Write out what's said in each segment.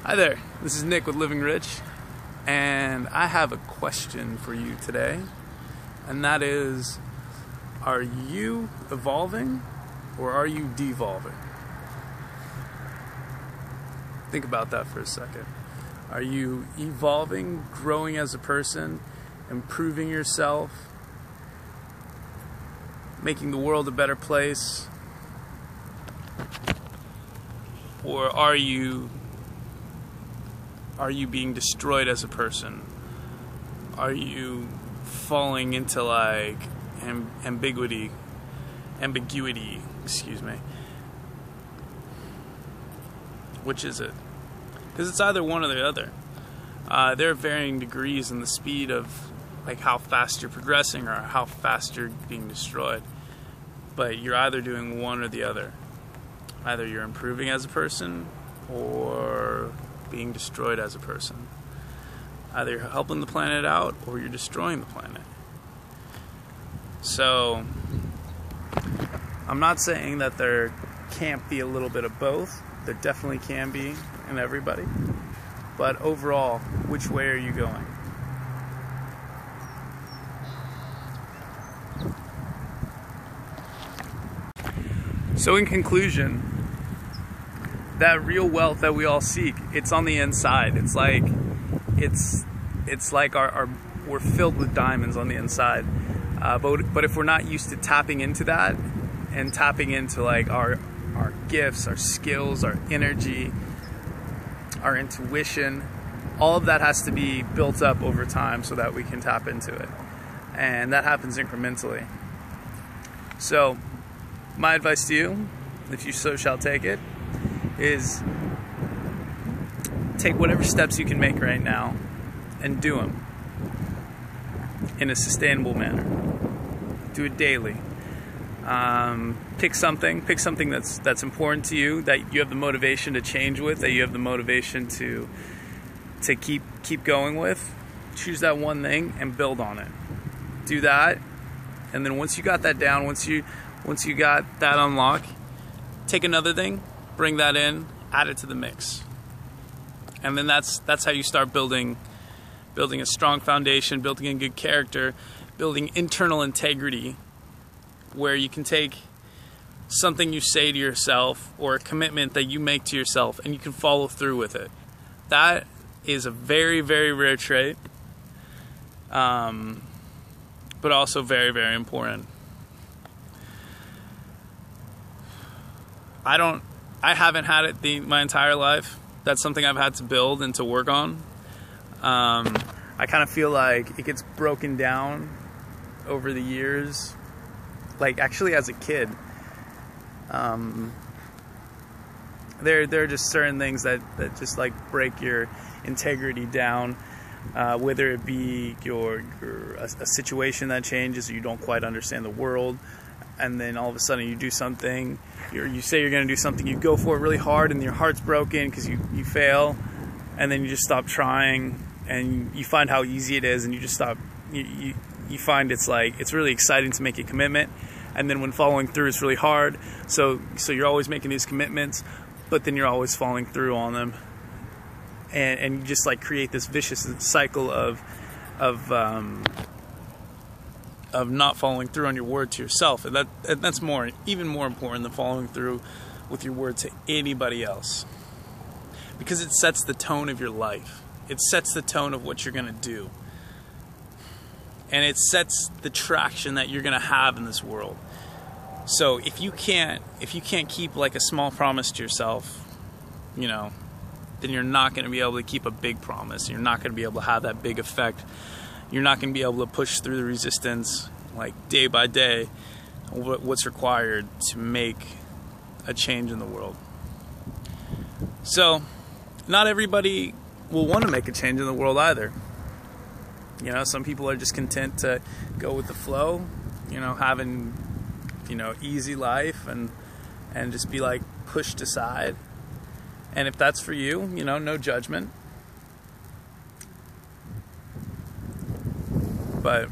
Hi there, this is Nick with Living Rich, and I have a question for you today, and that is, are you evolving or are you devolving? Think about that for a second. Are you evolving, growing as a person, improving yourself, making the world a better place? Or are you being destroyed as a person? Are you falling into like ambiguity, excuse me? Which is it? Because it's either one or the other. There are varying degrees in the speed of like how fast you're progressing or how fast you're being destroyed. But you're either doing one or the other. Either you're improving as a person or being destroyed as a person. Either you're helping the planet out or you're destroying the planet. So I'm not saying that there can't be a little bit of both. There definitely can be in everybody. But overall, which way are you going? So in conclusion, that real wealth that we all seek, it's on the inside. It's like our we're filled with diamonds on the inside. But if we're not used to tapping into that and tapping into like our gifts, our skills, our energy, our intuition, all of that has to be built up over time so that we can tap into it. And that happens incrementally. So my advice to you, if you so shall take it, is take whatever steps you can make right now and do them in a sustainable manner. Do it daily. Pick something that's important to you, that you have the motivation to change with, that you have the motivation to keep going with. Choose that one thing and build on it. Do that, and then once you got that down, once you got that unlocked, take another thing, bring that in, add it to the mix. And then that's how you start building a strong foundation, building a good character, building internal integrity, where you can take something you say to yourself or a commitment that you make to yourself and you can follow through with it. That is a very, very rare trait, but also very, very important. I haven't had it my entire life. That's something I've had to build and to work on. I kind of feel like it gets broken down over the years. Like actually as a kid, there are just certain things that just like break your integrity down, whether it be a situation that changes, or you don't quite understand the world, and then all of a sudden you do something, you say you're going to do something, you go for it really hard and your heart's broken because you fail, and then you just stop trying and you find how easy it is and you just stop. You find it's really exciting to make a commitment, and then when following through it's really hard, so you're always making these commitments, but then you're always falling through on them, and you just like create this vicious cycle of not following through on your word to yourself. And that's even more important than following through with your word to anybody else, because it sets the tone of your life. It sets the tone of what you're going to do, and it sets the traction that you're going to have in this world. So if you can't keep like a small promise to yourself, then you're not going to be able to keep a big promise. You're not going to be able to have that big effect. You're not going to be able to push through the resistance like day by day, what's required to make a change in the world. So not everybody will want to make a change in the world either. Some people are just content to go with the flow, having, easy life and just be like pushed aside. And if that's for you, no judgment. But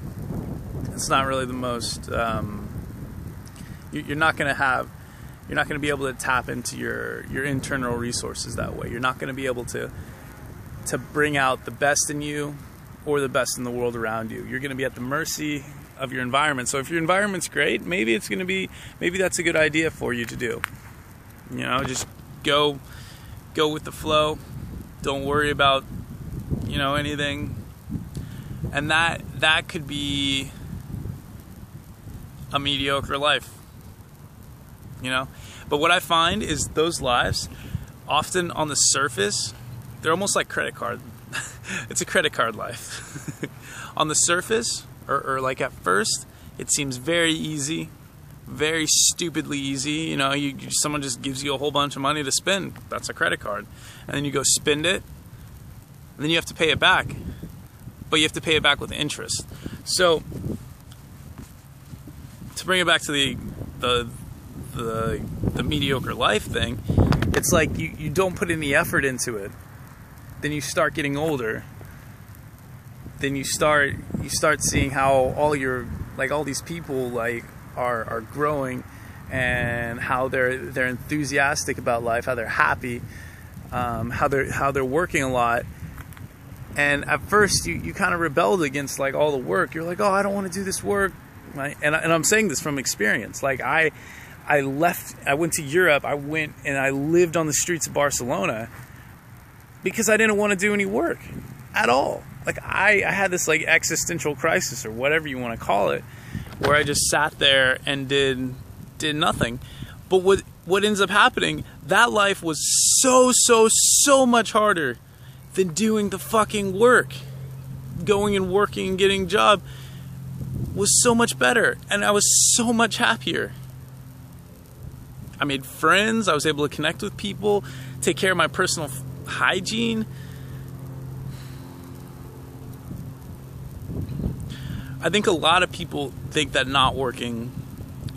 it's not really the most, you're not going to have You're not going to be able to tap into your internal resources that way. You're not going to be able to bring out the best in you or the best in the world around you. You're going to be at the mercy of your environment. So if your environment's great, maybe that's a good idea for you to do. You know, just go with the flow. Don't worry about, you know, anything. And that could be a mediocre life. You know? But what I find is those lives, often on the surface, they're almost like credit card. It's a credit card life. On the surface, or like at first, it seems very easy, very stupidly easy. You know, someone just gives you a whole bunch of money to spend. That's a credit card. And then you go spend it, and then you have to pay it back. But you have to pay it back with interest. So, to bring it back to the mediocre life thing, it's like you don't put any effort into it. Then you start getting older. Then you start seeing how all these people like are growing, and how they're enthusiastic about life, how they're happy, how they're working a lot. And at first you kind of rebelled against like all the work. You're like, oh, I don't want to do this work. Right? And I'm saying this from experience. Like I went to Europe. I went and I lived on the streets of Barcelona because I didn't want to do any work at all. Like I had this like existential crisis, or whatever you want to call it, where I just sat there and did nothing. But what ends up happening, that life was so much harder than doing the fucking work. Going and working and getting a job was so much better, and I was so much happier. I made friends, I was able to connect with people, take care of my personal hygiene. I think a lot of people think that not working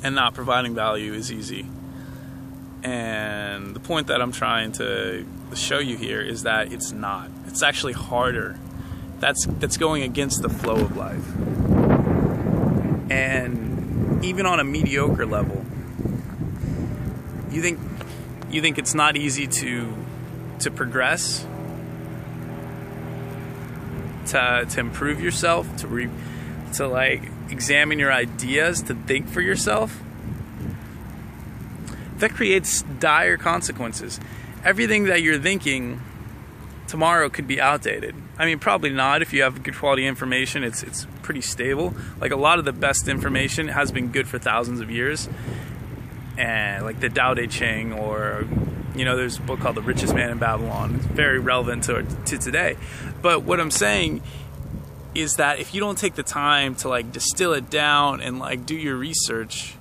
and not providing value is easy. And the point that I'm trying to show you here is that it's not. It's actually harder. That's going against the flow of life. And even on a mediocre level, you think it's not easy to progress, to improve yourself, to like examine your ideas, to think for yourself. That creates dire consequences. Everything that you're thinking tomorrow could be outdated. I mean, probably not. If you have good quality information, it's pretty stable. Like a lot of the best information has been good for thousands of years. And like the Tao Te Ching, or you know, there's a book called The Richest Man in Babylon. It's very relevant to today. But what I'm saying is that if you don't take the time to like distill it down and like do your research,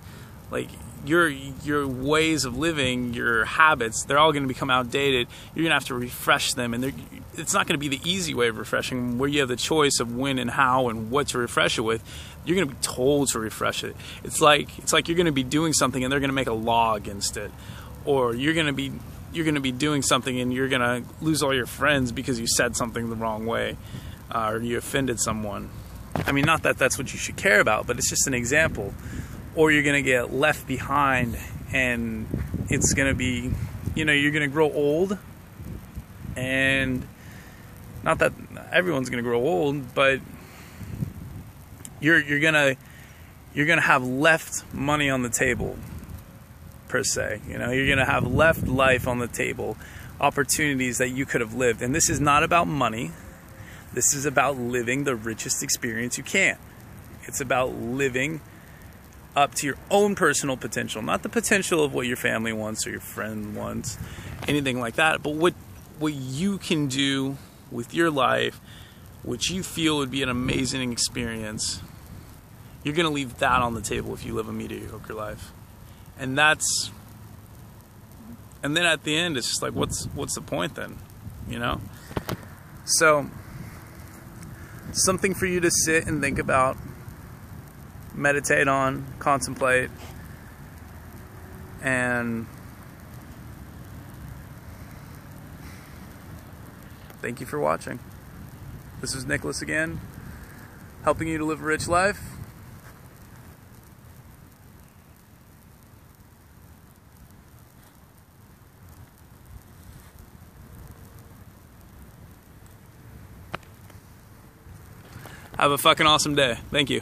like your ways of living, your habits, they're all going to become outdated. You're going to have to refresh them, and it's not going to be the easy way of refreshing, where you have the choice of when and how and what to refresh it with. You're going to be told to refresh it. It's like you're going to be doing something and they're going to make a law against it, or you're going to be doing something and you're going to lose all your friends because you said something the wrong way, or you offended someone. I mean, not that that's what you should care about, but it's just an example. Or you're going to get left behind, and it's going to be, you know, you're going to grow old. And not that everyone's going to grow old, but you're going to have left money on the table, per se. You know, you're going to have left life on the table, opportunities that you could have lived. And this is not about money. This is about living the richest experience you can. It's about living up to your own personal potential, not the potential of what your family wants or your friend wants, anything like that, but what you can do with your life, which you feel would be an amazing experience. You're going to leave that on the table if you live a mediocre life. And then at the end, it's just like, what's the point then? You know? So, something for you to sit and think about, meditate on, contemplate, and thank you for watching. This is Nicholas again, helping you to live a rich life. Have a fucking awesome day. Thank you.